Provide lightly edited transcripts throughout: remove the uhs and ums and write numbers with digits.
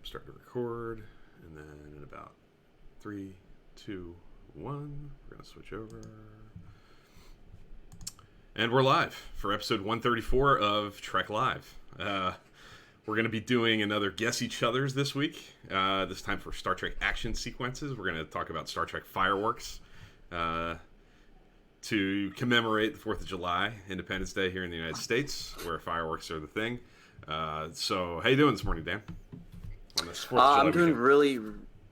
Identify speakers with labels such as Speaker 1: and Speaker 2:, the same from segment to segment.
Speaker 1: Start to record, and then in about 3, 2, 1, we're going to switch over. And we're live for episode 134 of Trek Live. We're going to be doing another Guess Each Other's this week. This time for Star Trek action sequences. We're going to talk about Star Trek fireworks to commemorate the 4th of July, Independence Day here in the United States, where fireworks are the thing. So, how you doing this morning, Dan? On this 4th of July
Speaker 2: I'm doing
Speaker 1: weekend?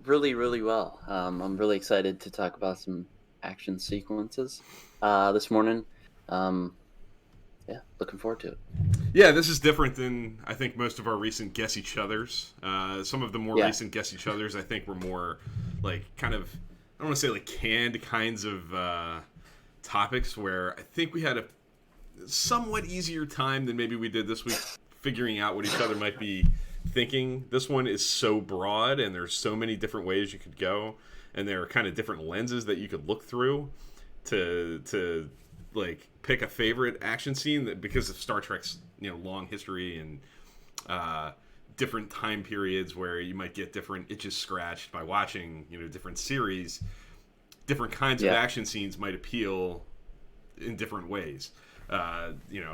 Speaker 2: really well. I'm really excited to talk about some action sequences this morning. Looking forward to it.
Speaker 1: Yeah, this is different than, I think, most of our recent Guess Each Other's. Some of the more recent Guess Each Other's, I think, were more, like, kind of, I don't want to say, like, canned kinds of topics, where I think we had a somewhat easier time than maybe we did this week figuring out what each other might be thinking. This one is so broad, and there's so many different ways you could go, and there are kind of different lenses that you could look through to like pick a favorite action scene, that because of Star Trek's long history and different time periods where you might get different itches scratched by watching different series. Different kinds of action scenes might appeal in different ways.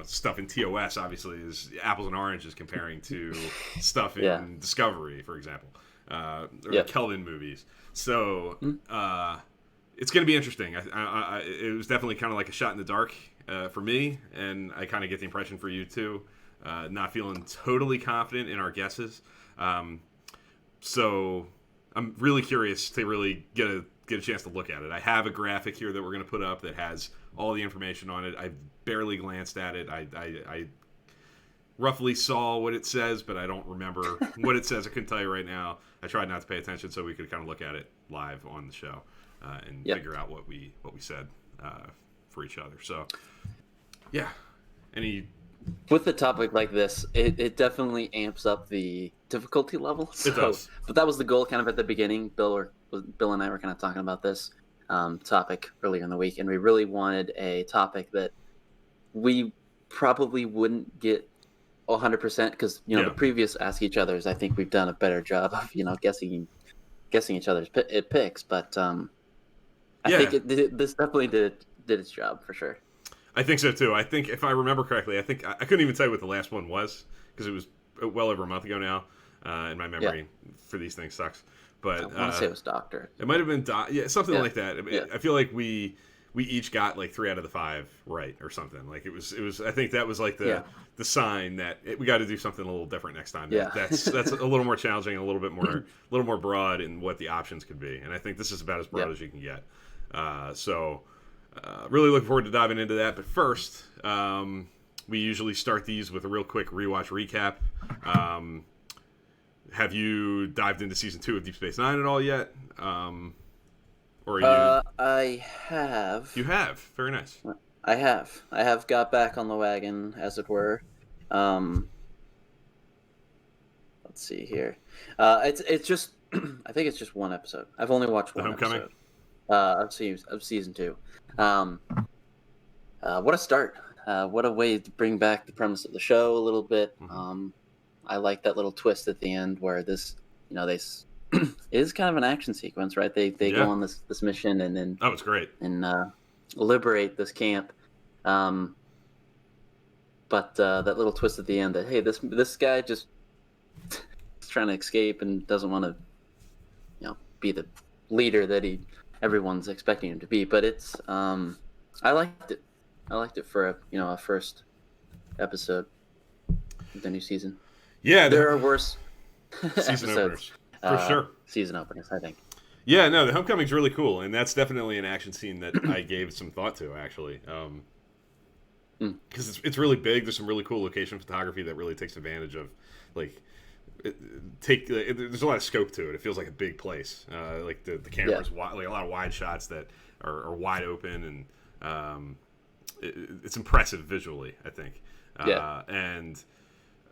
Speaker 1: Stuff in TOS obviously is apples and oranges comparing to stuff in Discovery, for example, or the Kelvin movies. So it's going to be interesting. It was definitely kind of like a shot in the dark for me, and I kind of get the impression for you too. Not feeling totally confident in our guesses. So I'm really curious to really get a chance to look at it. I have a graphic here that we're going to put up that has all the information on it. I barely glanced at it. I roughly saw what it says, but I don't remember what it says. I couldn't tell you right now. I tried not to pay attention so we could kind of look at it live on the show and figure out what we said for each other. So, yeah.
Speaker 2: With a topic like this, it definitely amps up the difficulty level. So,
Speaker 1: it does.
Speaker 2: But that was the goal kind of at the beginning. Bill and I were kind of talking about this topic earlier in the week, and we really wanted a topic that we probably wouldn't get 100% because the previous Ask Each Other's, I think we've done a better job of guessing each other's picks, but I think this definitely did its job for sure.
Speaker 1: I think so too. I think if I remember correctly, I couldn't even tell you what the last one was because it was well over a month ago now, and my memory for these things sucks. But
Speaker 2: I want to say it was Doctor.
Speaker 1: It might have been something like that. I feel like we each got like 3 out of the 5 right or something. Like it was. I think that was like the sign that we got to do something a little different next time.
Speaker 2: Yeah.
Speaker 1: That's a little more challenging, a little more broad in what the options could be. And I think this is about as broad as you can get. Really looking forward to diving into that. But first, we usually start these with a real quick rewatch recap. Have you dived into season 2 of Deep Space Nine at all yet? Or are you?
Speaker 2: I have.
Speaker 1: You have. Very nice.
Speaker 2: I have got back on the wagon, as it were. Let's see here. It's just I think it's just one episode. I've only watched one episode of season 2. What a start! What a way to bring back the premise of the show a little bit.
Speaker 1: Mm-hmm.
Speaker 2: I like that little twist at the end where this, it is kind of an action sequence, right? They go on this mission and then
Speaker 1: it's great
Speaker 2: and liberate this camp. But that little twist at the end that this guy just is trying to escape and doesn't want to, be the leader that everyone's expecting him to be. But it's I liked it. I liked it for a first episode of the new season.
Speaker 1: Yeah,
Speaker 2: there are worse
Speaker 1: season openers for sure.
Speaker 2: Season openers, I think.
Speaker 1: Yeah, no, the Homecoming's really cool, and that's definitely an action scene that I gave some thought to actually, because it's really big. There's some really cool location photography that really takes advantage of, like, there's a lot of scope to it. It feels like a big place. Like the camera's like a lot of wide shots that are wide open, and it's impressive visually, I think.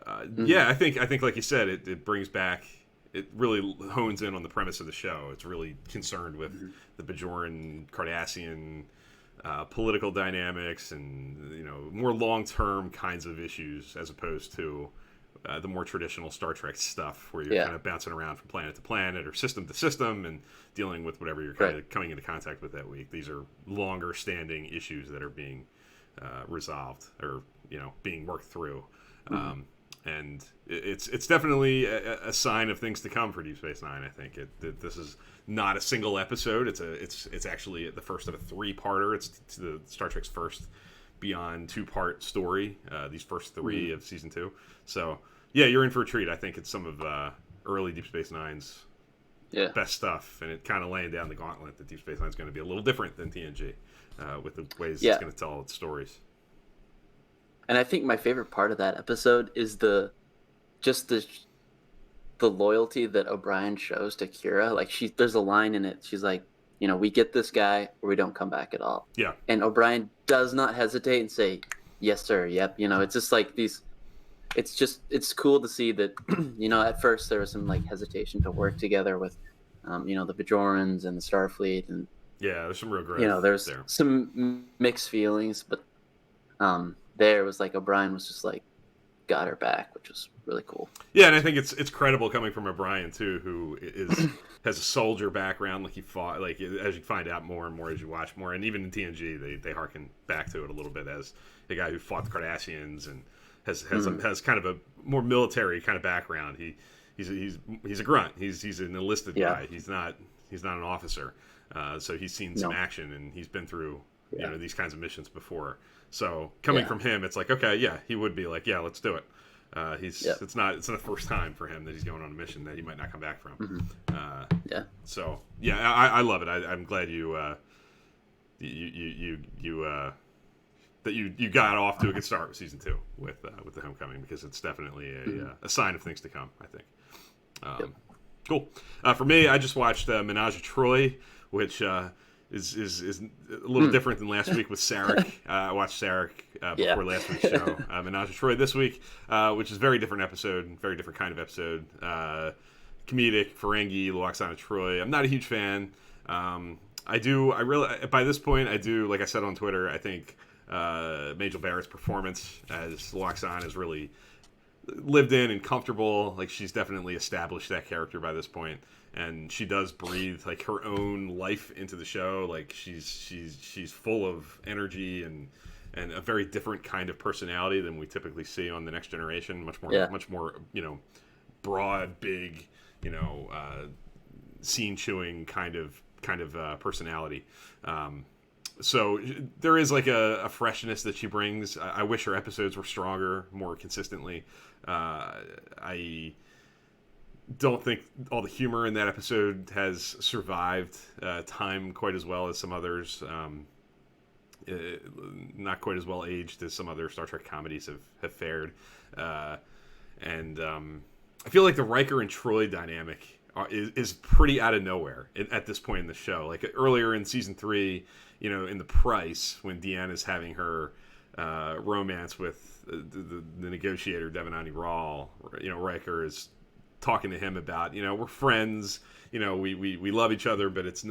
Speaker 1: I think like you said, it brings back. It really hones in on the premise of the show. It's really concerned with the Bajoran Cardassian political dynamics and more long-term kinds of issues as opposed to the more traditional Star Trek stuff, where you're kind of bouncing around from planet to planet or system to system and dealing with whatever you're kind of coming into contact with that week. These are longer standing issues that are being resolved or being worked through. And it's definitely a sign of things to come for Deep Space Nine. I think this is not a single episode. It's actually the first of a 3-parter. It's the Star Trek's first beyond 2-part story. These first 3 of season 2. So yeah, you're in for a treat. I think it's some of early Deep Space Nine's best stuff, and it kind of laying down the gauntlet that Deep Space Nine is going to be a little different than TNG with the ways it's going to tell its stories.
Speaker 2: And I think my favorite part of that episode is the loyalty that O'Brien shows to Kira. Like there's a line in it. She's like, we get this guy or we don't come back at all.
Speaker 1: Yeah.
Speaker 2: And O'Brien does not hesitate and say, yes, sir. Yep. It's just like these. It's cool to see that. At first there was some like hesitation to work together with, the Bajorans and the Starfleet, and
Speaker 1: there's some real growth.
Speaker 2: There's some mixed feelings, but there was like O'Brien was just like got her back, which was really cool.
Speaker 1: Yeah, and I think it's credible coming from O'Brien too, who has a soldier background. Like he fought, like as you find out more and more as you watch more, and even in TNG they harken back to it a little bit as the guy who fought the Cardassians and has kind of a more military kind of background. He's a grunt. He's an enlisted guy. He's not an officer. So he's seen some action and he's been through these kinds of missions before. So coming from him, it's like, okay, he would be like, let's do it. It's not the first time for him that he's going on a mission that he might not come back from. So I love it. I'm glad that you got off to a good start with season 2 with the Homecoming, because it's definitely a sign of things to come, I think. Cool. For me, I just watched Menage a Troy, which is a little different than last week with Sarek. I watched Sarek before last week's show. Menage a Troy this week, which is a very different episode, very different kind of episode. Comedic, Ferengi, Loxana Troy. I'm not a huge fan. By this point, I do, like I said on Twitter, I think Majel Barrett's performance as Loxana is really lived in and comfortable. Like, she's definitely established that character by this point, and she does breathe like her own life into the show. Like she's full of energy and a very different kind of personality than we typically see on The Next Generation. Much more broad, big, scene chewing kind of personality. So there is like a freshness that she brings. I wish her episodes were stronger, more consistently. I don't think all the humor in that episode has survived time quite as well as some others. Not quite as well aged as some other Star Trek comedies have fared. And I feel like the Riker and Troy dynamic is pretty out of nowhere at this point in the show. Like earlier in season 3, in The Price, when Deanna's having her romance with the negotiator Devanani Rawl, Riker is talking to him about, we're friends, we love each other, but it's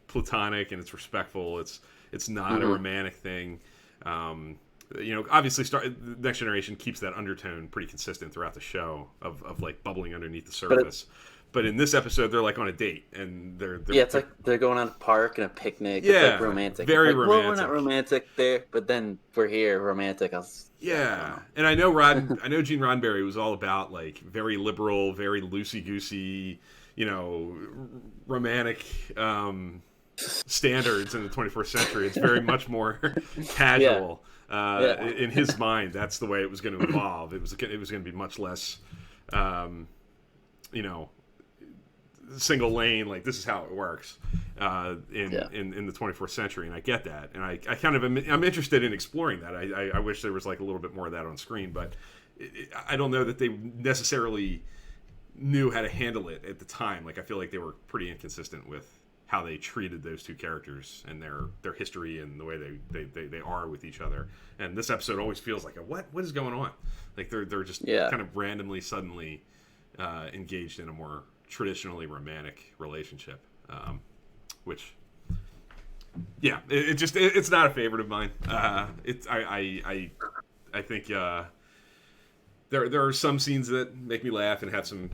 Speaker 1: platonic and it's respectful. It's not a romantic thing. Obviously Next Generation keeps that undertone pretty consistent throughout the show of like bubbling underneath the surface. But in this episode, they're like on a date, and they're
Speaker 2: it's like they're going on a park and a picnic.
Speaker 1: Yeah,
Speaker 2: it's like romantic.
Speaker 1: Very romantic.
Speaker 2: Well, we're not romantic there, but then we're here, romantic.
Speaker 1: And I know Gene Roddenberry was all about like very liberal, very loosey-goosey, romantic standards in the 21st century. It's very much more casual. In his mind, that's the way it was going to evolve. It was going to be much less, single lane, like this is how it works in the 21st century, and I get that, and I kind of I'm interested in exploring that. I wish there was like a little bit more of that on screen, but I don't know that they necessarily knew how to handle it at the time. Like I feel like they were pretty inconsistent with how they treated those two characters and their history and the way they are with each other. And this episode always feels like what is going on? Like they're just kind of randomly suddenly engaged in a more traditionally romantic relationship, which it's not a favorite of mine. I think there are some scenes that make me laugh and have some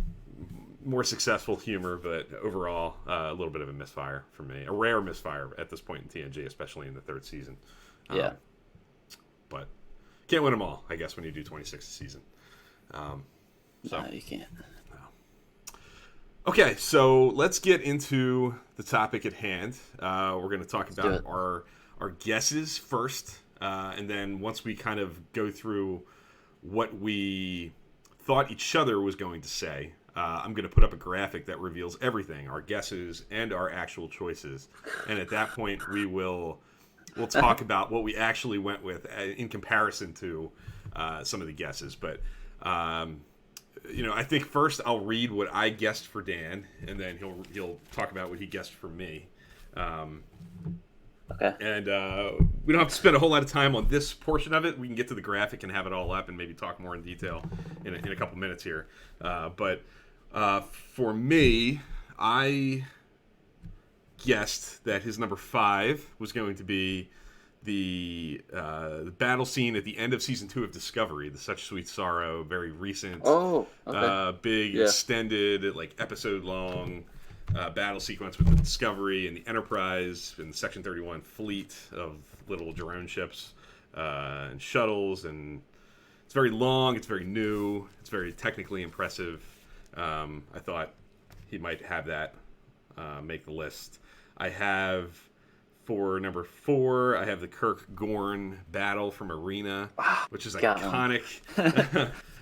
Speaker 1: more successful humor, but overall, a little bit of a misfire for me. A rare misfire at this point in TNG, especially in the third season.
Speaker 2: Yeah.
Speaker 1: But can't win them all, I guess, when you do 26 a season.
Speaker 2: No, you can't.
Speaker 1: Okay, so let's get into the topic at hand. We're going to talk about our guesses first, and then once we kind of go through what we thought each other was going to say, I'm going to put up a graphic that reveals everything, our guesses and our actual choices. And at that point, we'll talk about what we actually went with in comparison to some of the guesses. But I think first I'll read what I guessed for Dan, and then he'll talk about what he guessed for me.
Speaker 2: Okay.
Speaker 1: And we don't have to spend a whole lot of time on this portion of it. We can get to the graphic and have it all up and maybe talk more in detail in a couple minutes here. But for me, I guessed that his number 5 was going to be the battle scene at the end of season 2 of Discovery, the Such Sweet Sorrow, very recent, big extended, like episode long battle sequence with the Discovery and the Enterprise and the Section 31 fleet of little drone ships and shuttles, and it's very long, it's very new, it's very technically impressive. I thought he might have that make the list. I have, for number 4, I have the Kirk Gorn battle from Arena, which is iconic.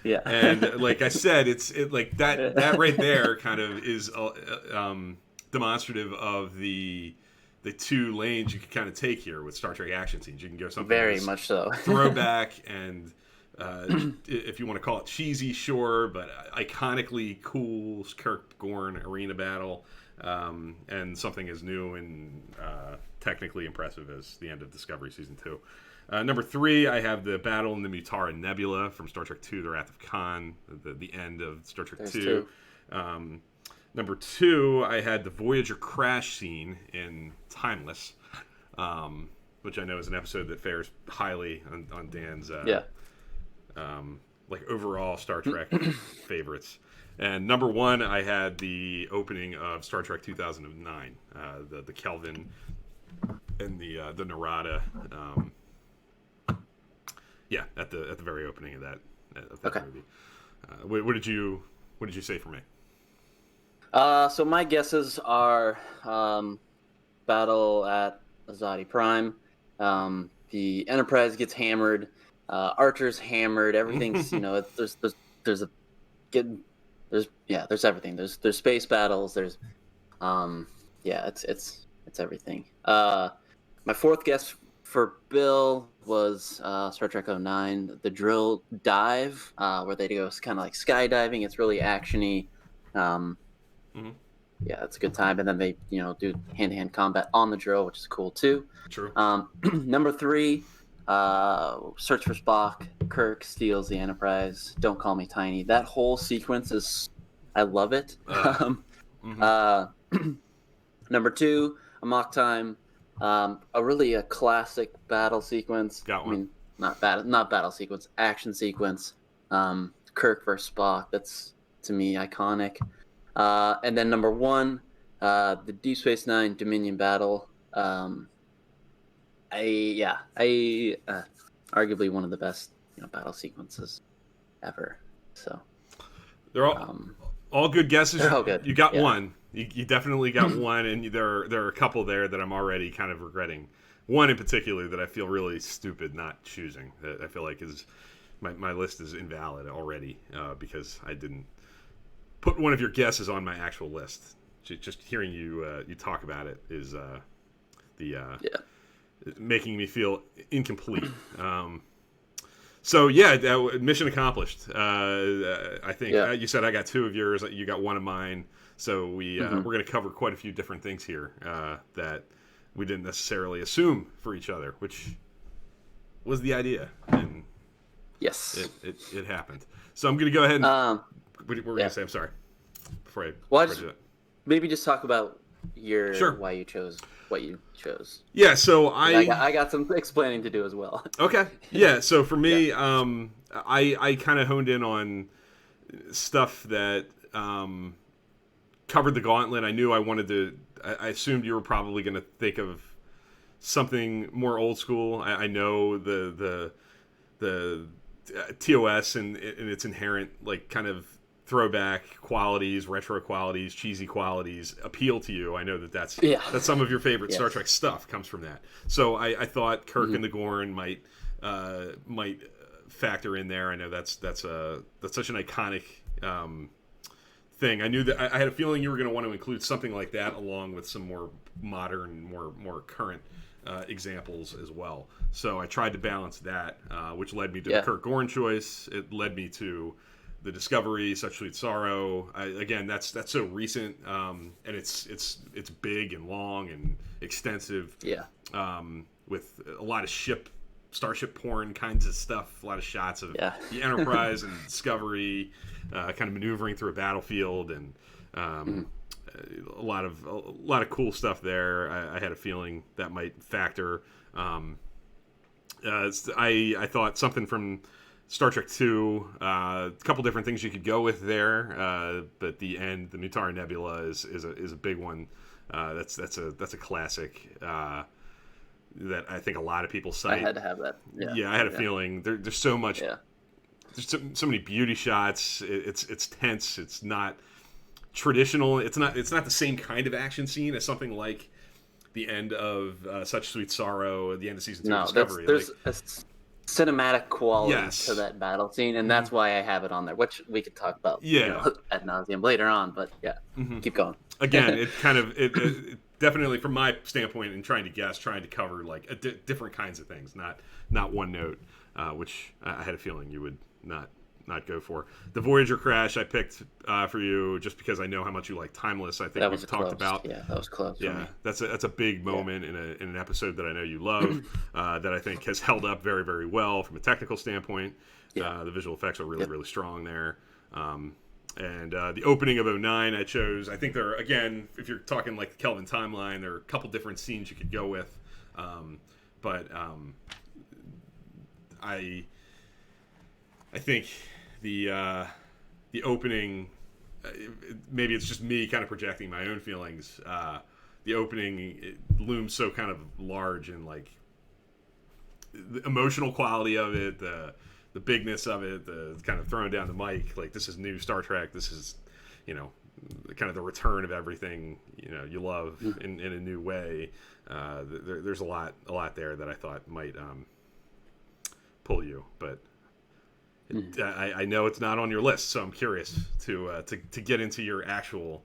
Speaker 2: Yeah.
Speaker 1: And like I said, it like that right there kind of is demonstrative of the two lanes you can kind of take here with Star Trek action scenes. You can go something
Speaker 2: very much so
Speaker 1: throwback and if you want to call it cheesy, sure, but iconically cool Kirk Gorn Arena battle, and something as new and technically impressive as the end of Discovery season 2. Number 3, I have the battle in the Natori Nebula from Star Trek II: The Wrath of Khan, the end of Star Trek II. Number 2, I had the Voyager crash scene in Timeless, which I know is an episode that fares highly on Dan's like overall Star Trek favorites. And number 1, I had the opening of Star Trek 2009, the Kelvin and the Narada. At the very opening of that movie. What did you say for me?
Speaker 2: So my guesses are battle at Azadi Prime. The Enterprise gets hammered. Archer's hammered. Everything's there's everything. There's space battles. There's it's everything. My 4th guess for Bill was Star Trek 09, the drill dive, where they go kind of like skydiving. It's really actiony. Yeah, it's a good time. And then they, do hand-to-hand combat on the drill, which is cool too.
Speaker 1: True.
Speaker 2: Number 3, Search for Spock. Kirk steals the Enterprise. Don't call me tiny. That whole sequence I love it. Number 2, Amok Time. A classic battle sequence.
Speaker 1: Got one.
Speaker 2: I mean, not battle sequence, action sequence. Kirk versus Spock. That's, to me, iconic. And then number 1, the Ds9 Dominion Battle. Arguably one of the best battle sequences ever. So
Speaker 1: they're all good guesses.
Speaker 2: They're all good.
Speaker 1: You got one. You definitely got one, and there are a couple there that I'm already kind of regretting. One in particular that I feel really stupid not choosing. That I feel like is my list is invalid already because I didn't put one of your guesses on my actual list. Just hearing you talk about it is making me feel incomplete. Mission accomplished. I think you said I got 2 of yours. You got 1 of mine. So we're going to cover quite a few different things here that we didn't necessarily assume for each other, which was the idea. And
Speaker 2: yes,
Speaker 1: it happened. So I'm going to go ahead and what were we going to say? I'm sorry. Before I do that.
Speaker 2: Maybe just talk about
Speaker 1: Sure.
Speaker 2: why you chose what you chose.
Speaker 1: Yeah, so
Speaker 2: I got some explaining to do as well.
Speaker 1: Okay. Yeah, so for me, I kind of honed in on stuff that covered the gauntlet. I knew I wanted to. I assumed you were probably going to think of something more old school. I know the TOS and its inherent like kind of throwback qualities, retro qualities, cheesy qualities appeal to you. I know that some of your favorite Star Trek stuff comes from that. So I thought Kirk and the Gorn might factor in there. I know that's such an iconic thing. I knew that I had a feeling you were going to want to include something like that along with some more modern, more current examples as well. So I tried to balance that, which led me to the Kirk Gorn choice. It led me to the Discovery, Such Sweet Sorrow. Again, that's so recent, and it's big and long and extensive.
Speaker 2: Yeah.
Speaker 1: With a lot of starship porn kinds of stuff. A lot of shots of the Enterprise and Discovery, kind of maneuvering through a battlefield, and a lot of cool stuff there. I had a feeling that might factor. I thought something from Star Trek II, a couple different things you could go with there, but the end, the Natori Nebula is a big one. That's a classic that I think a lot of people cite.
Speaker 2: I had to have that.
Speaker 1: Yeah, I had a feeling there's so much. Yeah. There's so many beauty shots. It's tense. It's not traditional. It's not the same kind of action scene as something like the end of Such Sweet Sorrow, the end of season 2 of Discovery.
Speaker 2: There's a cinematic quality to that battle scene, and that's why I have it on there, which we could talk about ad nauseum later on. But keep going.
Speaker 1: Again, it definitely, from my standpoint, in trying to cover like different kinds of things, not one note, which I had a feeling you would not go for. The Voyager crash I picked for you just because I know how much you like Timeless. I think we've talked about.
Speaker 2: Yeah, that was close.
Speaker 1: Yeah, that's a big moment in an episode that I know you love, that I think has held up very, very well from a technical standpoint. The visual effects are really, really strong there. And the opening of 09 I chose. I think there are, again, if you're talking like the Kelvin timeline, there are a couple different scenes you could go with. But I think the opening, maybe it's just me kind of projecting my own feelings. The opening, it looms so kind of large, and like the emotional quality of it, the bigness of it, the kind of throwing down the mic, like this is new Star Trek. This is, kind of the return of everything you love in a new way. There's a lot there that I thought might pull you, but I know it's not on your list, so I'm curious to get into your actual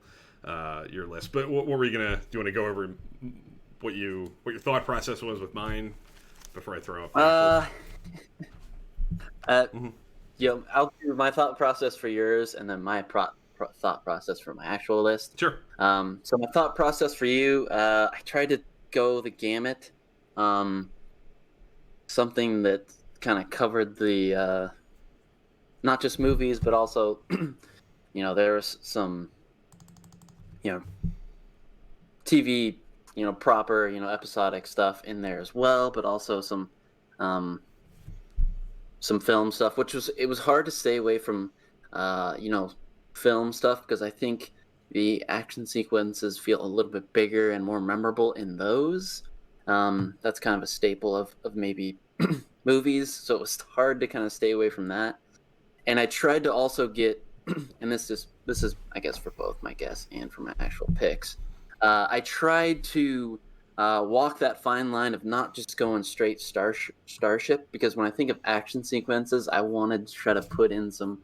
Speaker 1: your list. But what were you gonna? Do you want to go over what your thought process was with mine before I throw up?
Speaker 2: I'll do my thought process for yours, and then my thought process for my actual list.
Speaker 1: Sure.
Speaker 2: So my thought process for you, I tried to go the gamut. Something that kind of covered the not just movies, but also there's some TV proper episodic stuff in there as well, but also some film stuff, it was hard to stay away from film stuff, because I think the action sequences feel a little bit bigger and more memorable in those. That's kind of a staple of maybe movies, so it was hard to kind of stay away from that. And I tried to also get, and this is I guess for both my guess and for my actual picks, I tried to walk that fine line of not just going straight starship, because when I think of action sequences, I wanted to try to put in some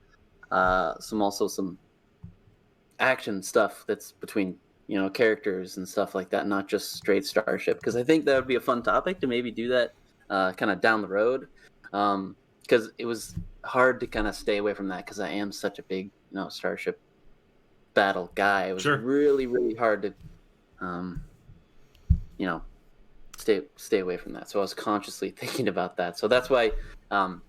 Speaker 2: action stuff that's between characters and stuff like that, not just straight starship, because I think that would be a fun topic to maybe do that kind of down the road, because it was hard to kind of stay away from that, because I am such a big starship battle guy. It was really, really hard to stay away from that. So I was consciously thinking about that. So that's why the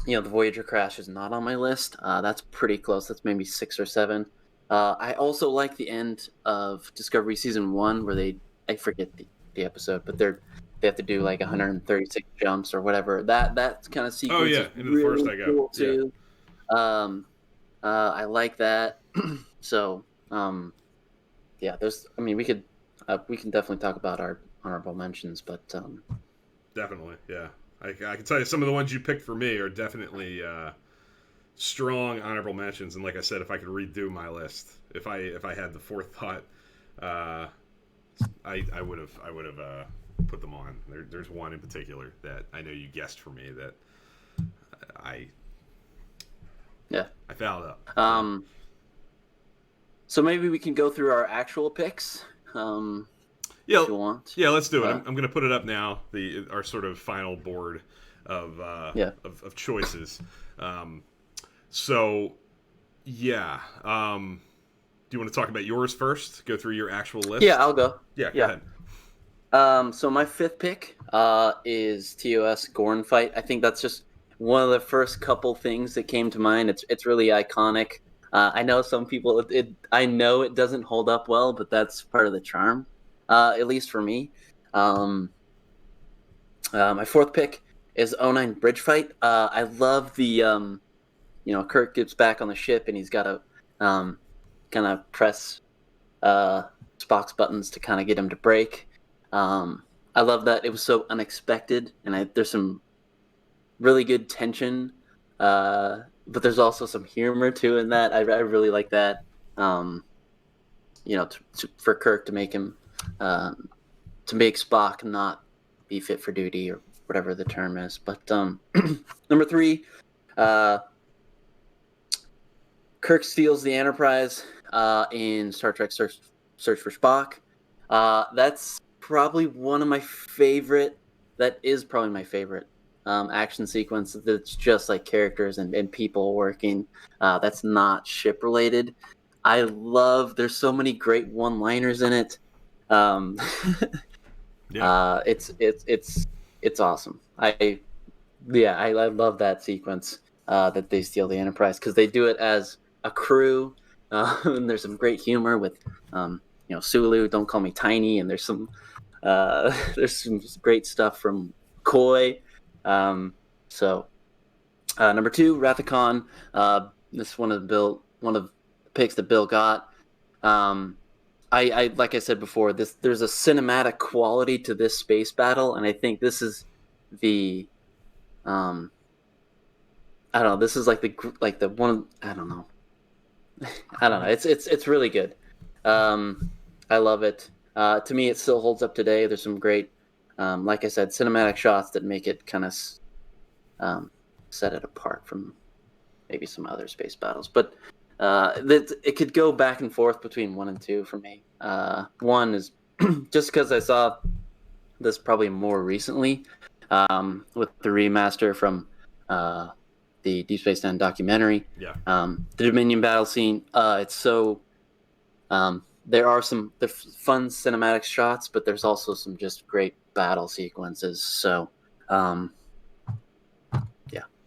Speaker 2: Voyager crash is not on my list. That's pretty close. That's maybe 6 or 7. I also like the end of Discovery Season 1 where I forget the episode, but they have to do like 136 jumps or whatever. That kind of
Speaker 1: Oh
Speaker 2: sequence
Speaker 1: yeah,
Speaker 2: is
Speaker 1: into the forest
Speaker 2: really
Speaker 1: I go.
Speaker 2: cool
Speaker 1: Yeah,
Speaker 2: too. I like that. So, yeah, I mean, we can definitely talk about our honorable mentions, but
Speaker 1: definitely. Yeah, I can tell you some of the ones you picked for me are definitely strong honorable mentions. And like I said, if I could redo my list, if I had the forethought, uh, I would have put them on. There's one in particular that I know you guessed for me that I
Speaker 2: yeah.
Speaker 1: I fouled up.
Speaker 2: So maybe we can go through our actual picks,
Speaker 1: Yeah,
Speaker 2: if you want.
Speaker 1: yeah, let's do it. I'm going to put it up now. Our sort of final board of
Speaker 2: Yeah.
Speaker 1: of choices. So yeah, do you want to talk about yours first? Go through your actual list.
Speaker 2: Yeah, I'll go.
Speaker 1: Yeah, go
Speaker 2: Yeah.
Speaker 1: ahead.
Speaker 2: So my fifth pick is TOS Gorn fight. I think that's just one of the first couple things that came to mind. It's really iconic. I know some people I know it doesn't hold up well, but that's part of the charm, at least for me. My fourth pick is O9 Bridge Fight. I love the Kirk gets back on the ship and he's got to kind of press Spock's buttons to kind of get him to break. I love that it was so unexpected, and there's some really good tension, but there's also some humor too in that. I really like that. For Kirk to make him to make Spock not be fit for duty or whatever the term is. But number three, Kirk steals the Enterprise in Star Trek Search for Spock. That's probably one of my favorite. That is probably my favorite action sequence. That's just like characters and people working. That's not ship related. There's so many great one-liners in it.
Speaker 1: Yeah.
Speaker 2: It's awesome. I love that sequence that they steal the Enterprise because they do it as a crew, and there's some great humor with Sulu, don't call me tiny, and there's some great stuff from Koi. So number two, Wrath of Khan. This is one of the picks that Bill got. I like I said before, there's a cinematic quality to this space battle, and I think this is the I don't know. This is like the one. I don't know. I don't know. It's really good. I love it. To me, it still holds up today. There's some great, like I said, cinematic shots that make it kind of set it apart from maybe some other space battles. But it could go back and forth between 1 and 2 for me. One is just because I saw this probably more recently with the remaster from the Deep Space Nine documentary.
Speaker 1: Yeah.
Speaker 2: The Dominion battle scene. It's so. There are some fun cinematic shots, but there's also some just great battle sequences. So, yeah,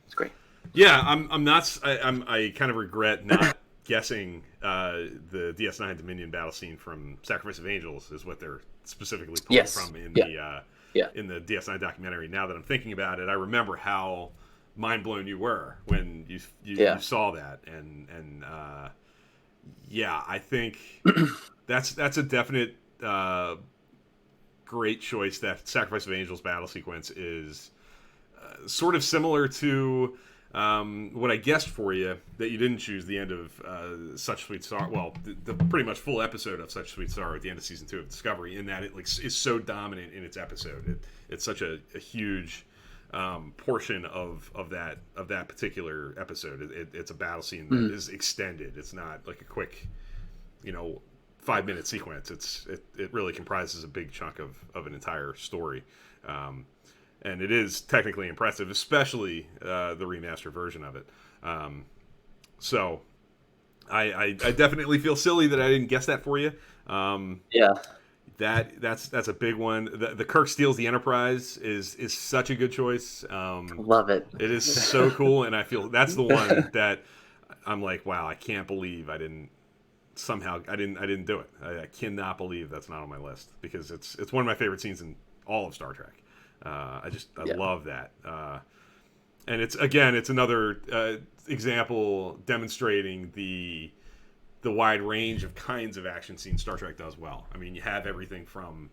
Speaker 2: it's great.
Speaker 1: Yeah, I'm not. I kind of regret not guessing the DS9 Dominion battle scene from Sacrifice of Angels is what they're specifically pulling from in the DS9 documentary. Now that I'm thinking about it, I remember how mind blown you were when you saw that, and I think that's a definite great choice. That Sacrifice of Angels battle sequence is sort of similar to what I guessed for you, that you didn't choose the end of Such Sweet Sorrow. Well, the pretty much full episode of Such Sweet Sorrow at the end of season 2 of Discovery, in that it is so dominant in its episode. It's such a huge portion of that particular episode. It's a battle scene that is extended. It's not like a quick 5-minute sequence. It really comprises a big chunk of an entire story. And it is technically impressive, especially the remastered version of it. So I definitely feel silly that I didn't guess that for you. That's a big one. The Kirk steals the Enterprise is such a good choice.
Speaker 2: Love it.
Speaker 1: It is so cool, and I feel that's the one that I'm like, wow, I can't believe I didn't somehow I didn't do it. I cannot believe that's not on my list because it's one of my favorite scenes in all of Star Trek. I love that. And it's another example demonstrating the wide range of kinds of action scenes Star Trek does well. I mean, you have everything from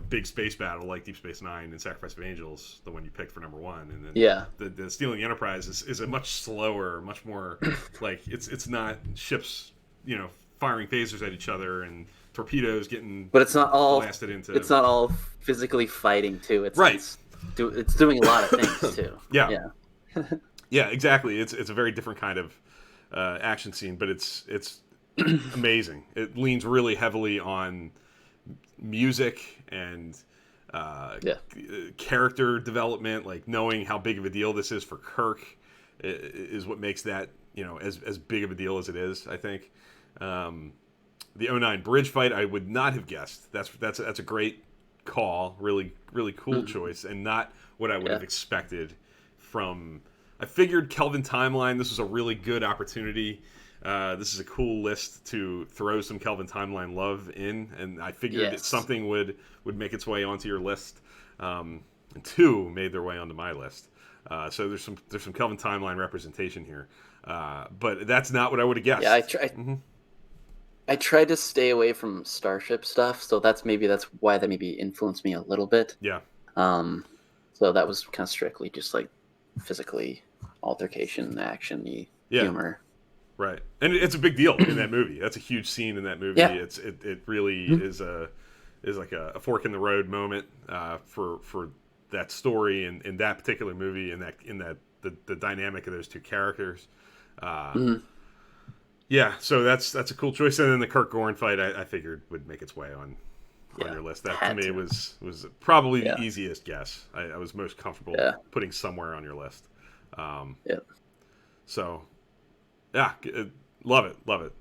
Speaker 1: big space battle like Deep Space Nine and Sacrifice of Angels, the one you picked for number one, and then the Stealing the Enterprise is a much slower, much more like it's not ships firing phasers at each other and torpedoes getting
Speaker 2: but it's not all
Speaker 1: blasted into.
Speaker 2: It's not all physically fighting too. It's
Speaker 1: right.
Speaker 2: It's doing a lot of things too.
Speaker 1: Yeah. Yeah, exactly. It's a very different kind of action scene, but it's amazing. It leans really heavily on music and character development, like knowing how big of a deal this is for Kirk is what makes that as big of a deal as it is. I think the 09 bridge fight I would not have guessed. That's a great call, really cool choice, and not what I would have expected from. I figured Kelvin Timeline. This was a really good opportunity. This is a cool list to throw some Kelvin Timeline love in, and I figured that something would make its way onto your list. And two made their way onto my list. So there's some Kelvin Timeline representation here, but that's not what I would have guessed.
Speaker 2: Yeah, I tried to stay away from Starship stuff, so that's why that maybe influenced me a little bit.
Speaker 1: Yeah.
Speaker 2: So that was kind of strictly just like physically altercation, action-y humor.
Speaker 1: Right, and it's a big deal in that movie. That's a huge scene in that movie.
Speaker 2: Yeah.
Speaker 1: It really is like a fork in the road moment for that story and in that particular movie and the dynamic of those two characters. Yeah, so that's a cool choice. And then the Kirk Gorn fight, I figured would make its way on your list. That to me was probably the easiest guess. I was most comfortable putting somewhere on your list. So. Yeah, love it.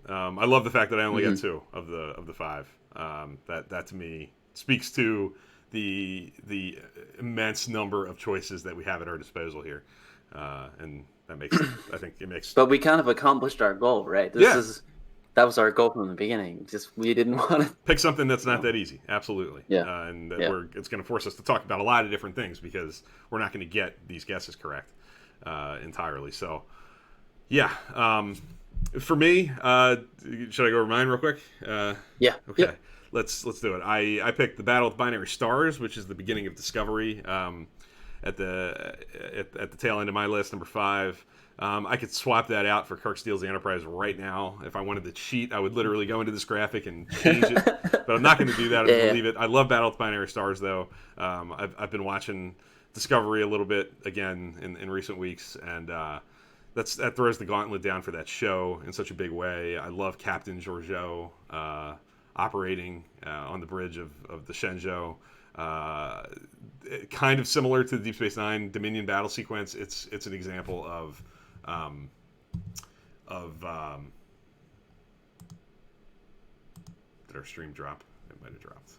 Speaker 1: I love the fact that I only got two of the five. That to me speaks to the immense number of choices that we have at our disposal here, and that makes I think it makes.
Speaker 2: But we kind of accomplished our goal, right? That was our goal from the beginning. Just we didn't want to
Speaker 1: pick something that's not that easy. Absolutely.
Speaker 2: Yeah.
Speaker 1: And it's going to force us to talk about a lot of different things because we're not going to get these guesses correct entirely. So. Yeah. For me, should I go over mine real quick?
Speaker 2: Yeah.
Speaker 1: Okay.
Speaker 2: Yep.
Speaker 1: Let's do it. I picked the Battle of Binary Stars, which is the beginning of Discovery. At the tail end of my list, number 5. I could swap that out for Kirk Steals the Enterprise right now. If I wanted to cheat, I would literally go into this graphic and change it. But I'm not going to do that. I'm going to leave it. I love Battle of Binary Stars, though. I've been watching Discovery a little bit again in recent weeks, and that throws the gauntlet down for that show in such a big way. I love Captain Georgiou operating on the bridge of the Shenzhou. Kind of similar to the Deep Space Nine Dominion battle sequence. It's an example of did our stream drop? It might have dropped.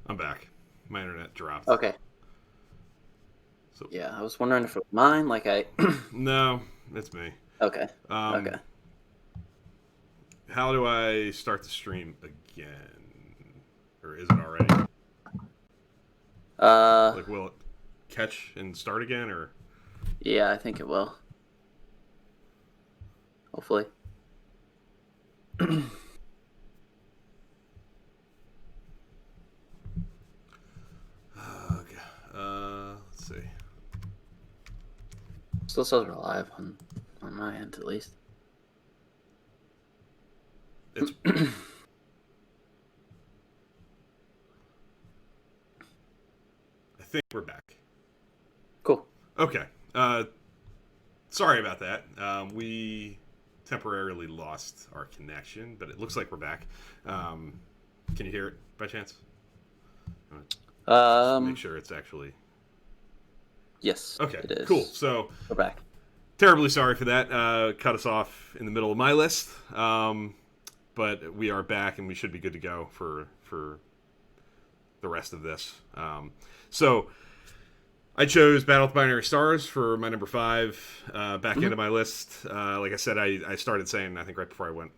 Speaker 1: I'm back. My internet dropped.
Speaker 2: Okay.
Speaker 1: So,
Speaker 2: yeah, I was wondering if it was mine. Like
Speaker 1: No, it's me.
Speaker 2: Okay. Okay.
Speaker 1: How do I start the stream again? Or is it already? Like, will it catch and start again, or?
Speaker 2: Yeah, I think it will. Hopefully.
Speaker 1: Okay. Let's see.
Speaker 2: Still says we're live on my end, at least.
Speaker 1: It's. I think we're back.
Speaker 2: Cool.
Speaker 1: Okay. Sorry about that. We temporarily lost our connection, but it looks like we're back. Can you hear it by chance? Make sure it's actually.
Speaker 2: Yes.
Speaker 1: Okay.
Speaker 2: It is.
Speaker 1: Cool. So
Speaker 2: we're back.
Speaker 1: Terribly sorry for that. Cut us off in the middle of my list, but we are back and we should be good to go for the rest of this. So I chose Battle with Binary Stars for my number 5. Back into my list. Like I said, I started saying, I think right before I went,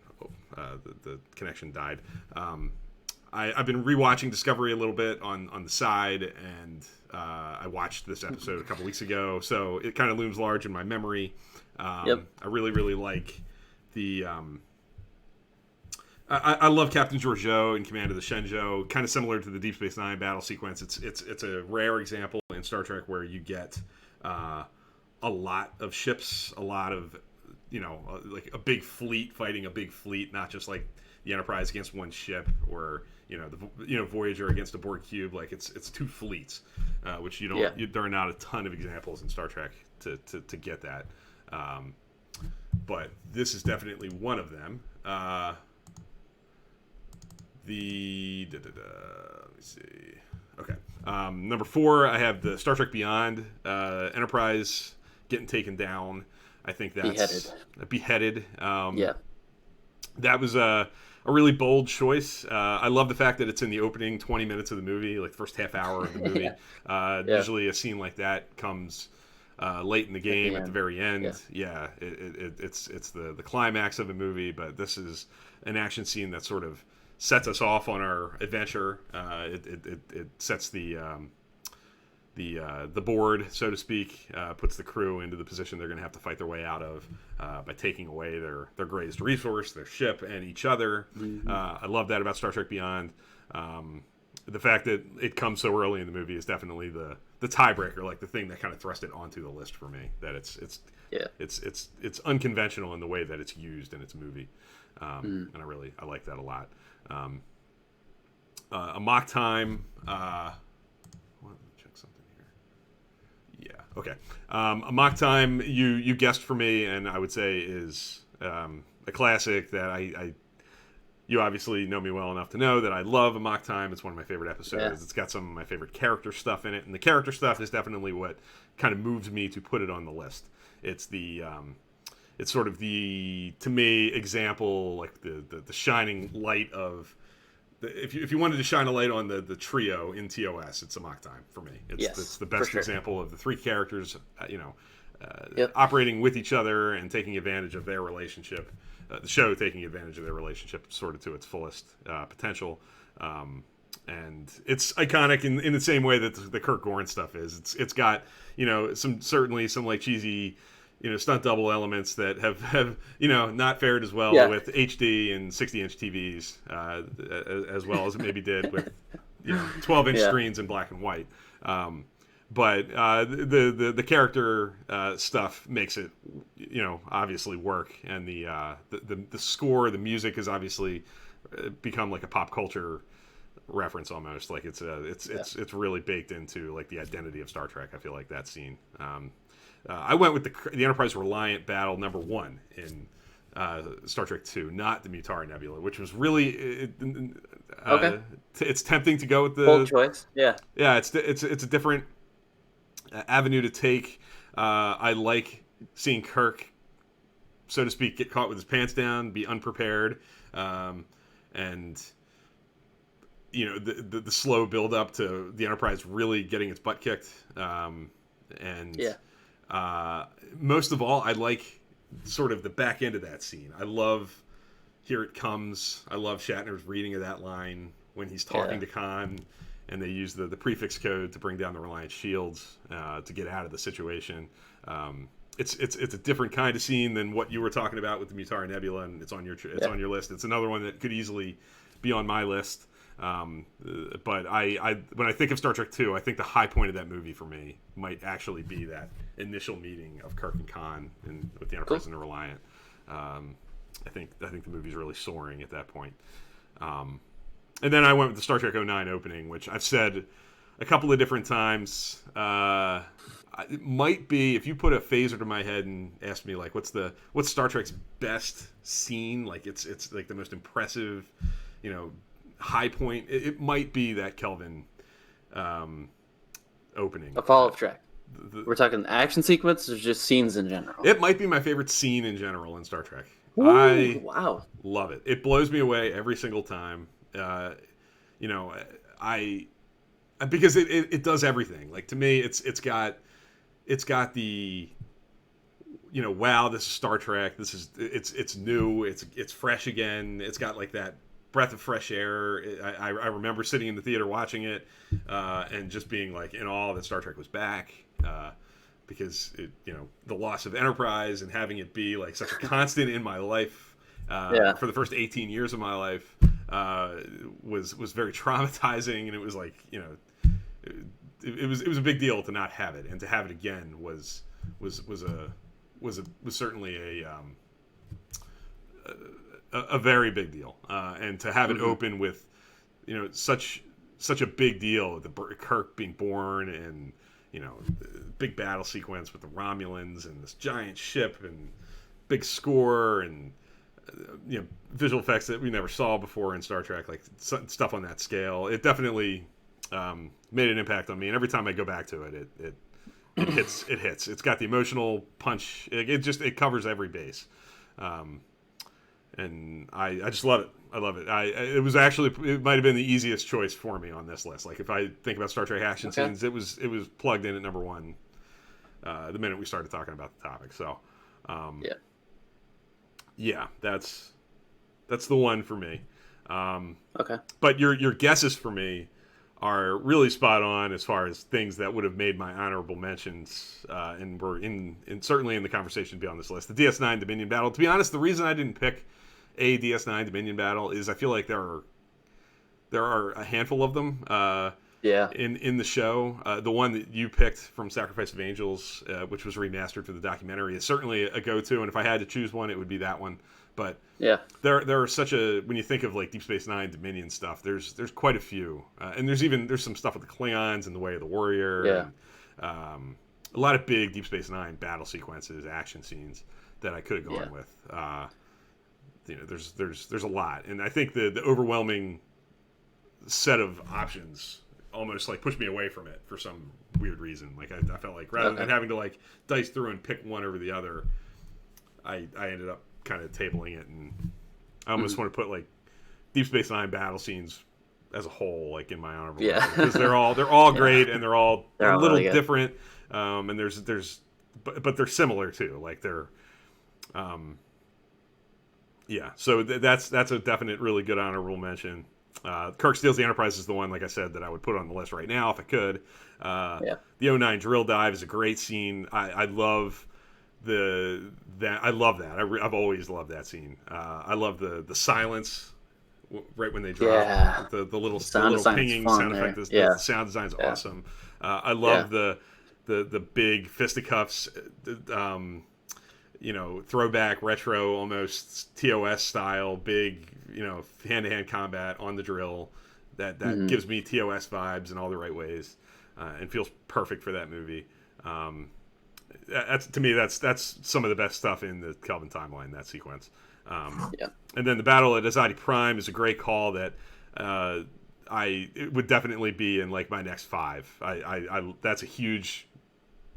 Speaker 1: the connection died. I've been rewatching Discovery a little bit on the side, and I watched this episode a couple weeks ago, so it kind of looms large in my memory. I really, really like the... I love Captain Georgiou in command of the Shenzhou, kind of similar to the Deep Space Nine battle sequence. It's a rare example in Star Trek where you get a lot of ships, a lot of like a big fleet fighting a big fleet, not just like the Enterprise against one ship, or the Voyager against a Borg cube. Like it's two fleets, which there are not a ton of examples in Star Trek to get that. But this is definitely one of them. Let me see. Okay. Number 4, I have the Star Trek Beyond Enterprise getting taken down. I think that's beheaded. That was a really bold choice. I love the fact that it's in the opening 20 minutes of the movie, like the first half hour of the movie. Usually a scene like that comes late in the game at the very end. It's the climax of the movie, but this is an action scene that sort of sets us off on our adventure. It sets the board, so to speak, puts the crew into the position they're going to have to fight their way out of by taking away their greatest resource, their ship, and each other. I love that about Star Trek Beyond. The fact that it comes so early in the movie is definitely the tiebreaker, like the thing that kind of thrust it onto the list for me. That it's unconventional in the way that it's used in its movie, and I like that a lot. A mock time. Let me check something here. Yeah. Okay. A mock time. You guessed for me, and I would say is a classic that you obviously know me well enough to know that I love A Mock Time. It's one of my favorite episodes. Yeah. It's got some of my favorite character stuff in it, and the character stuff is definitely what kind of moves me to put it on the list. It's it's sort of the, to me, example, like the shining light of if you wanted to shine a light on the trio in TOS, it's A Mock Time for me. It's the best example of the 3 characters, operating with each other and taking advantage of their relationship. The show taking advantage of their relationship sort of to its fullest potential. And it's iconic in the same way that the Kirk Gorin stuff is. It's got, some like cheesy, stunt double elements that have not fared as well with HD and 60-inch TVs as well as it maybe did with 12-inch screens in black and white. But the character stuff makes it obviously work, and the score, the music has obviously become like a pop culture reference almost. Like it's really baked into like the identity of Star Trek. I feel like that scene. I went with the Enterprise Reliant battle number 1 in Star Trek 2, not the Natori Nebula, which was really okay. It's tempting to go with the
Speaker 2: bold choice. Yeah.
Speaker 1: It's a different avenue to take. I like seeing Kirk, so to speak, get caught with his pants down, be unprepared, and the slow build up to the Enterprise really getting its butt kicked. Most of all, I like sort of the back end of that scene. I love Here It Comes. I love Shatner's reading of that line when he's talking to Khan, and they use the prefix code to bring down the Reliant shields to get out of the situation. it's a different kind of scene than what you were talking about with the Natori Nebula, and it's on your list. It's another one that could easily be on my list. But I when I think of Star Trek II, I think the high point of that movie for me might actually be that initial meeting of Kirk and Khan with the Enterprise and the Reliant. I think the movie's really soaring at that point. And then I went with the Star Trek '09 opening, which I've said a couple of different times. It might be, if you put a phaser to my head and asked me like, what's Star Trek's best scene? Like it's like the most impressive, high point. It might be that Kelvin opening.
Speaker 2: A fall of Trek. We're talking action sequence or just scenes in general?
Speaker 1: It might be my favorite scene in general in Star Trek.
Speaker 2: Ooh, wow.
Speaker 1: Love it. It blows me away every single time. Because it does everything. Like, to me, it's got the, wow, this is Star Trek. It's new. It's fresh again. It's got like that breath of fresh air. I remember sitting in the theater watching it and just being like in awe that Star Trek was back. Because the loss of Enterprise and having it be like such a constant in my life for the first 18 years of my life was very traumatizing, and it was like it was a big deal to not have it, and to have it again was certainly a very big deal, and to have it open with such a big deal, the Kirk being born, and big battle sequence with the Romulans and this giant ship and big score and visual effects that we never saw before in Star Trek, like stuff on that scale. It definitely made an impact on me, and every time I go back to it, it hits. It's got the emotional punch. It covers every base, and I just love it. I love it. It might have been the easiest choice for me on this list. Like, if I think about Star Trek action scenes, it was plugged in at number one the minute we started talking about the topic. So, yeah, that's the one for me.
Speaker 2: Okay.
Speaker 1: But your guesses for me are really spot on as far as things that would have made my honorable mentions, and were certainly in the conversation beyond this list. The DS9 Dominion Battle. To be honest, the reason I didn't pick a DS9 Dominion Battle is I feel like there are a handful of them in the show. The one that you picked from Sacrifice of Angels, which was remastered for the documentary, is certainly a go-to, and if I had to choose one, it would be that one. But there are when you think of like Deep Space Nine Dominion stuff, there's quite a few, and there's some stuff with the Klingons and the Way of the Warrior, and a lot of big Deep Space Nine battle sequences, action scenes that I could have gone with. There's a lot, and I think the overwhelming set of options almost like pushed me away from it for some weird reason. Like, I felt like rather than having to like dice through and pick one over the other, I ended up kind of tabling it, and I almost want to put like Deep Space Nine battle scenes as a whole like in my honorable mention, because they're all great, and they're all a little really different, and but they're similar too. Like they're so that's a definite really good honorable mention. Kirk Steals the Enterprise is the one, like I said, that I would put on the list right now if I could. The '09 drill dive is a great scene. I love that. I love that. I've always loved that scene. I love the silence right when they drop the little pinging sound effect. The sound design is awesome. I love the big fisticuffs. Throwback retro, almost TOS style, big, hand-to-hand combat on the drill that gives me TOS vibes in all the right ways, and feels perfect for that movie. To me, that's some of the best stuff in the Kelvin timeline, that sequence. And then the battle at Azadi Prime is a great call that it would definitely be in like my next 5. That's a huge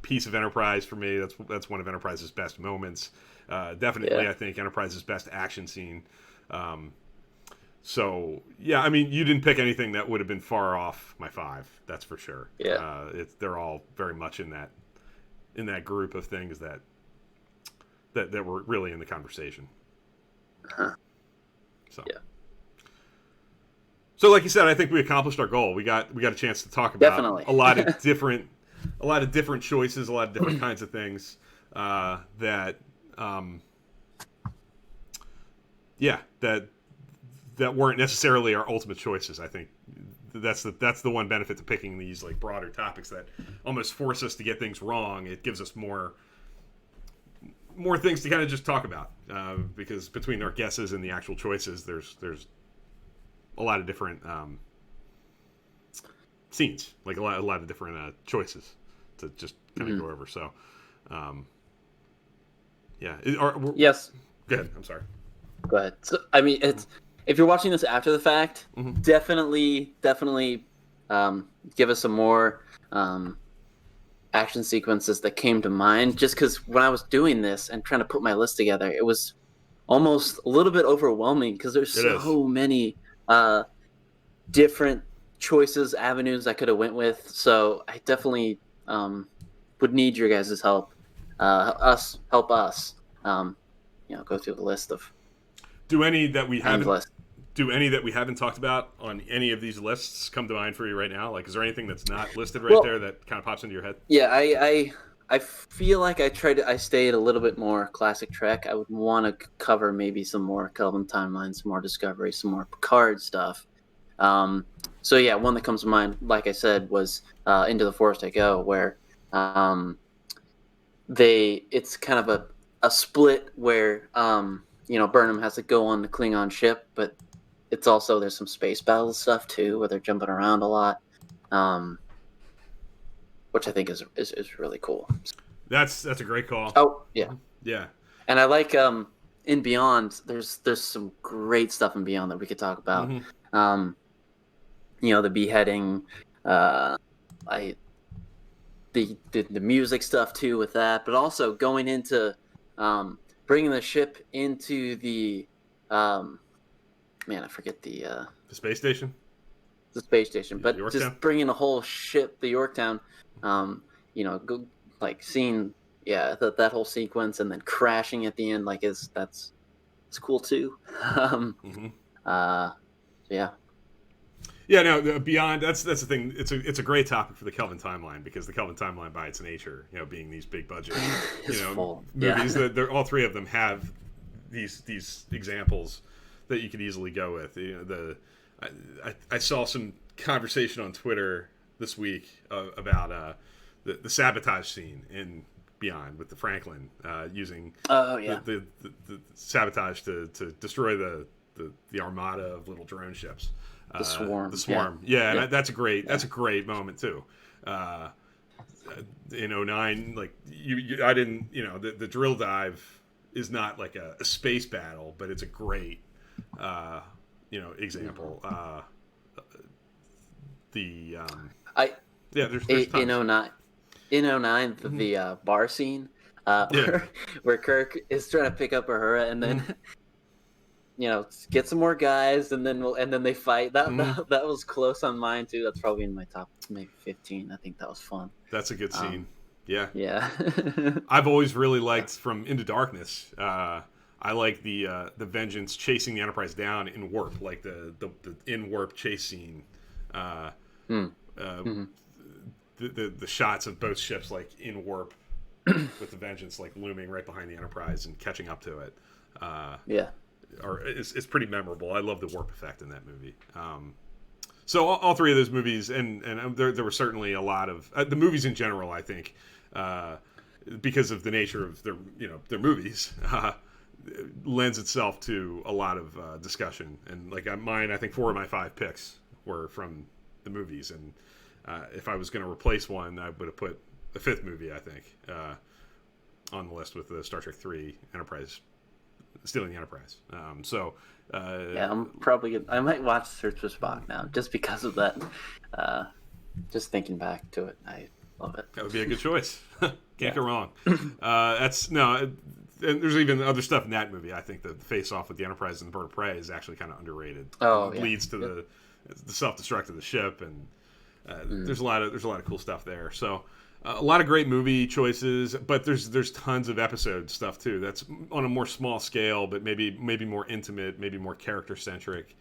Speaker 1: piece of Enterprise for me. That's one of Enterprise's best moments. Definitely, I think Enterprise's best action scene. So yeah, I mean, you didn't pick anything that would have been far off my 5. That's for sure. They're all very much in that group of things that were really in the conversation. So like you said, I think we accomplished our goal. We got a chance to talk about a lot of different choices, a lot of different kinds of things. that that weren't necessarily our ultimate choices. I think that's the one benefit to picking these like broader topics that almost force us to get things wrong. It gives us more things to kind of just talk about, because between our guesses and the actual choices, there's a lot of different scenes, like a lot of different choices to just kind of go over. So,
Speaker 2: yes.
Speaker 1: Go ahead. I'm sorry.
Speaker 2: Go ahead. So, I mean, it's if you're watching this after the fact, definitely give us some more action sequences that came to mind. Just because when I was doing this and trying to put my list together, it was almost a little bit overwhelming because there's so many different choices, avenues I could have went with. So I definitely would need your guys' help. Help us. Go through the list of.
Speaker 1: Do any that we haven't talked about on any of these lists come to mind for you right now? Like, is there anything that's not listed there that kind of pops into your head?
Speaker 2: Yeah, I feel like I stayed a little bit more classic Trek. I would want to cover maybe some more Kelvin timeline, some more Discovery, some more Picard stuff. So yeah, one that comes to mind, like I said, was Into the Forest I Go, where it's kind of a split where Burnham has to go on the Klingon ship, but it's also there's some space battle stuff too, where they're jumping around a lot, which I think is really cool.
Speaker 1: That's a great call.
Speaker 2: Oh yeah,
Speaker 1: yeah.
Speaker 2: And I like in Beyond. There's some great stuff in Beyond that we could talk about. The beheading, the music stuff too with that, but also going into bringing the ship into the I forget the
Speaker 1: space station.
Speaker 2: The space station, but just bringing a whole ship, the Yorktown, seeing that whole sequence and then crashing at the end, it's cool too. Yeah.
Speaker 1: Yeah, no, Beyond, that's the thing. It's a great topic for the Kelvin timeline, because the Kelvin timeline by its nature, being these big budget, movies, that all three of them have these examples that you could easily go with. I saw some conversation on Twitter this week about the sabotage scene in Beyond with the Franklin using the sabotage to destroy the armada of little drone ships.
Speaker 2: The swarm.
Speaker 1: Yeah. And that's a great moment too. In 09, like I didn't, the drill dive is not like a space battle, but it's a great example. There's
Speaker 2: in 09 the bar scene where Kirk is trying to pick up Uhura and then get some more guys and then they fight. That was close on mine too. That's probably in my top maybe 15. I think that was fun.
Speaker 1: That's a good scene. Yeah.
Speaker 2: Yeah.
Speaker 1: I've always really liked from Into Darkness. I like the Vengeance chasing the Enterprise down in warp, like the in warp chase scene. The shots of both ships like in warp with the Vengeance like looming right behind the Enterprise and catching up to it. It's pretty memorable. I love the warp effect in that movie. So all three of those movies, and there were certainly a lot of the movies in general. I think because of the nature of their movies. Lends itself to a lot of discussion, and like mine, I think 4 of my 5 picks were from the movies, and if I was going to replace one, I would have put the 5th movie, I think, on the list with the Star Trek 3 Enterprise, Stealing the Enterprise.
Speaker 2: I'm probably good. I might watch Search for Spock now just because of that. Just thinking back to it, I love it.
Speaker 1: That would be a good choice. Can't go wrong. And there's even other stuff in that movie. I think the face-off with the Enterprise and the Bird of Prey is actually kind of underrated. It leads to the self-destruct of the ship, and there's a lot of cool stuff there. So a lot of great movie choices, but there's tons of episode stuff too. That's on a more small scale, but maybe more intimate, maybe more character-centric.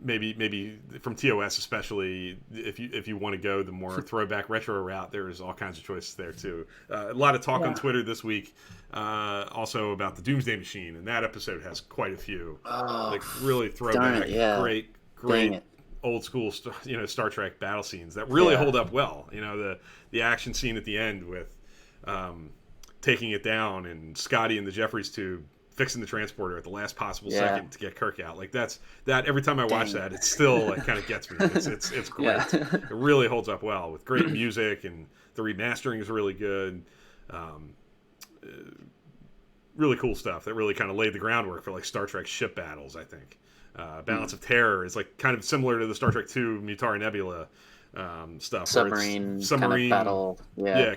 Speaker 1: maybe from TOS especially, if you want to go the more throwback retro route, there's all kinds of choices there too. A lot of talk on Twitter this week, also about the Doomsday Machine, and that episode has quite a few, really throwback, great old school, Star Trek battle scenes that really hold up well. The action scene at the end with taking it down and Scotty in the Jeffries tube fixing the transporter at the last possible second to get Kirk out. Like that every time I watch that, it still kind of gets me. It's great. It really holds up well with great music, and the remastering is really good. Really cool stuff that really kind of laid the groundwork for like Star Trek ship battles, I think. Balance of Terror is like kind of similar to the Star Trek II Natori Nebula stuff.
Speaker 2: Submarine kind of battle.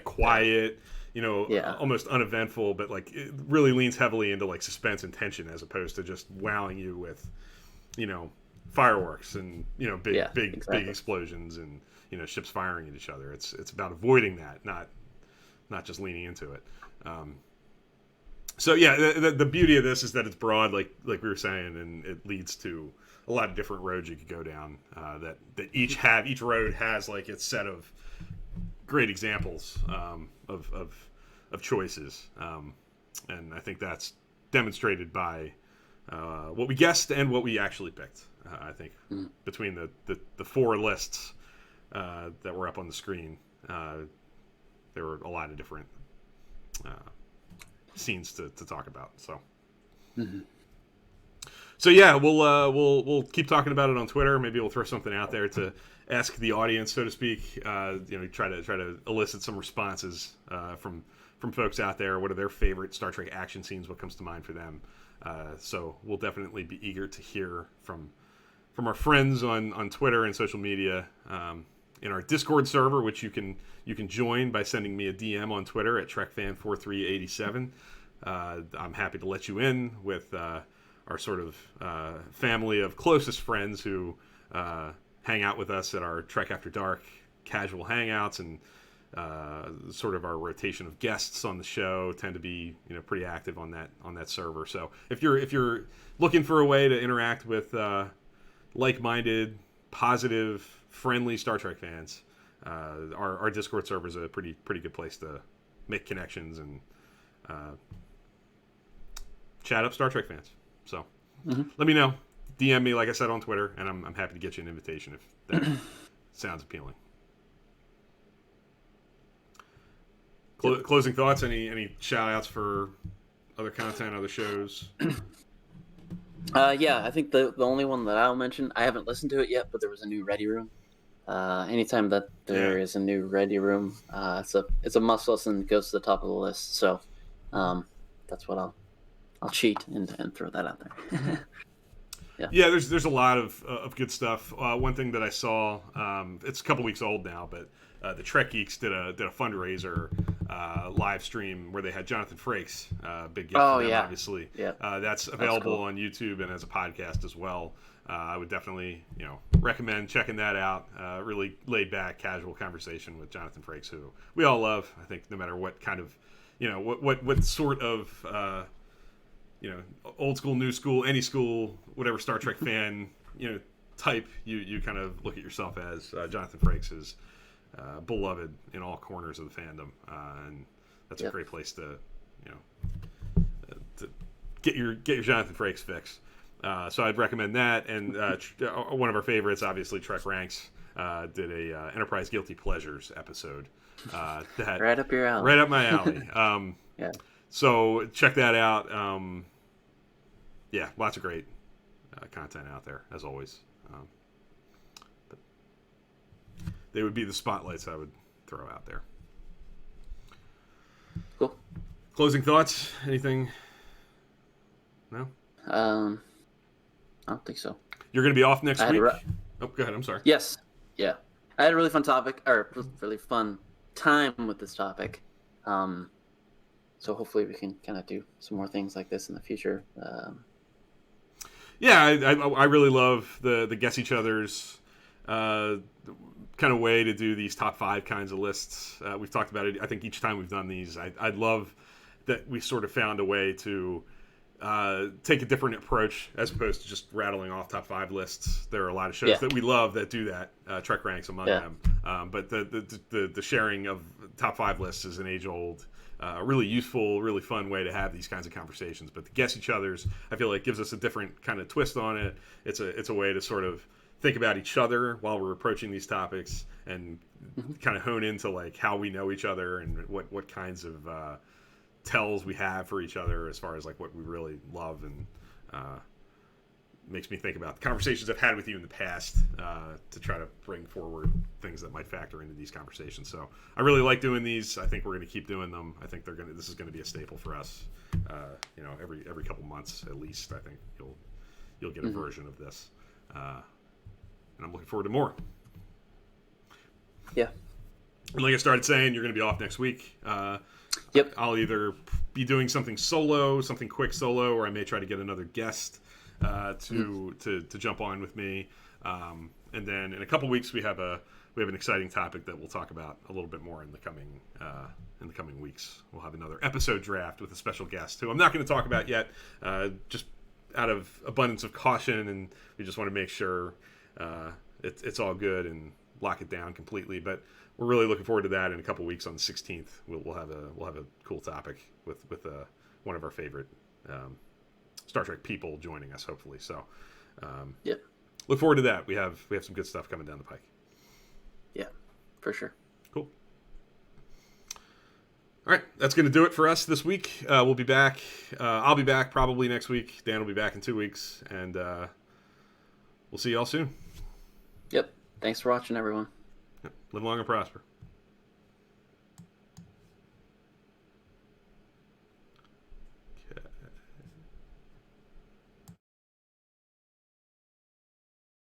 Speaker 1: Quiet. Almost uneventful, but like it really leans heavily into like suspense and tension as opposed to just wowing you with, fireworks and big explosions and ships firing at each other. It's about avoiding that, not just leaning into it. The beauty of this is that it's broad, like we were saying, and it leads to a lot of different roads you could go down. That each road has like its set of great examples of choices, and I think that's demonstrated by what we guessed and what we actually picked. I think between the four lists that were up on the screen, there were a lot of different scenes to talk about. So. Mm-hmm. So yeah, we'll keep talking about it on Twitter. Maybe we'll throw something out there to ask the audience, so to speak. Try to elicit some responses from folks out there. What are their favorite Star Trek action scenes? What comes to mind for them? So we'll definitely be eager to hear from our friends on Twitter and social media. In our Discord server, which you can join by sending me a DM on Twitter at TrekFan4387. I'm happy to let you in with our sort of family of closest friends who hang out with us at our Trek After Dark casual hangouts, and sort of our rotation of guests on the show tend to be pretty active on that server. So if you're looking for a way to interact with like-minded, positive, friendly Star Trek fans, our Discord server is a pretty good place to make connections and chat up Star Trek fans. So let me know. DM me, like I said, on Twitter, and I'm happy to get you an invitation if that sounds appealing. Closing thoughts? Any shout outs for other content, other shows?
Speaker 2: I think the only one that I'll mention, I haven't listened to it yet, but there was a new Ready Room. Anytime that there is a new Ready Room, it's a must listen. Goes to the top of the list. So that's what I'll cheat and throw that out there.
Speaker 1: There's a lot of good stuff. One thing that I saw, it's a couple weeks old now, but the Trek Geeks did a fundraiser live stream where they had Jonathan Frakes, big gift for them, obviously. Yeah. That's available on YouTube and as a podcast as well. I would definitely recommend checking that out. Really laid back, casual conversation with Jonathan Frakes, who we all love. I think no matter what kind of what sort of old school, new school, any school, whatever Star Trek fan type you kind of look at yourself as, Jonathan Frakes is beloved in all corners of the fandom, and that's a great place to get your Jonathan Frakes fix. So I'd recommend that, and one of our favorites, obviously, Trek Ranks did a Enterprise Guilty Pleasures episode. That
Speaker 2: right up your alley.
Speaker 1: Right up my alley. So check that out. Lots of great content out there, as always. But they would be the spotlights I would throw out there.
Speaker 2: Cool.
Speaker 1: Closing thoughts? Anything? No?
Speaker 2: I don't think so.
Speaker 1: You're going to be off next week? Oh, go ahead. I'm sorry.
Speaker 2: Yes. Yeah. I had a really fun really fun time with this topic. So hopefully we can kind of do some more things like this in the future.
Speaker 1: I really love the Guess Each Other's kind of way to do these top 5 kinds of lists. We've talked about it. I think each time we've done these, I love that we sort of found a way to take a different approach as opposed to just rattling off top 5 lists. There are a lot of shows that we love that do that. Trek ranks among them, but the sharing of top 5 lists is an age-old, really useful, really fun way to have these kinds of conversations. But the Guess Each Other's, I feel like, gives us a different kind of twist on it. It's a way to sort of think about each other while we're approaching these topics and kind of hone into like how we know each other and what kinds of tells we have for each other as far as like what we really love, and makes me think about the conversations I've had with you in the past to try to bring forward things that might factor into these conversations. So I really like doing these. I think we're going to keep doing them. I think this is going to be a staple for us. Every couple months at least. I think you'll get a version of this, and I'm looking forward to more.
Speaker 2: Yeah.
Speaker 1: And like I started saying, you're going to be off next week.
Speaker 2: Yep.
Speaker 1: I'll either be doing something solo, something quick solo, or I may try to get another guest to jump on with me. And then in a couple weeks we have an exciting topic that we'll talk about a little bit more in the coming weeks. We'll have another episode draft with a special guest who I'm not going to talk about yet, just out of abundance of caution, and we just want to make sure it's all good and lock it down completely. But we're really looking forward to that in a couple weeks on the 16th. We'll have a cool topic with one of our favorite Star Trek people joining us, hopefully. So look forward to that. We have some good stuff coming down the pike.
Speaker 2: Yeah, for sure.
Speaker 1: Cool. All right, that's going to do it for us this week. We'll be back. I'll be back probably next week. Dan will be back in 2 weeks, and we'll see you all soon.
Speaker 2: Yep. Thanks for watching, everyone.
Speaker 1: Live long and prosper.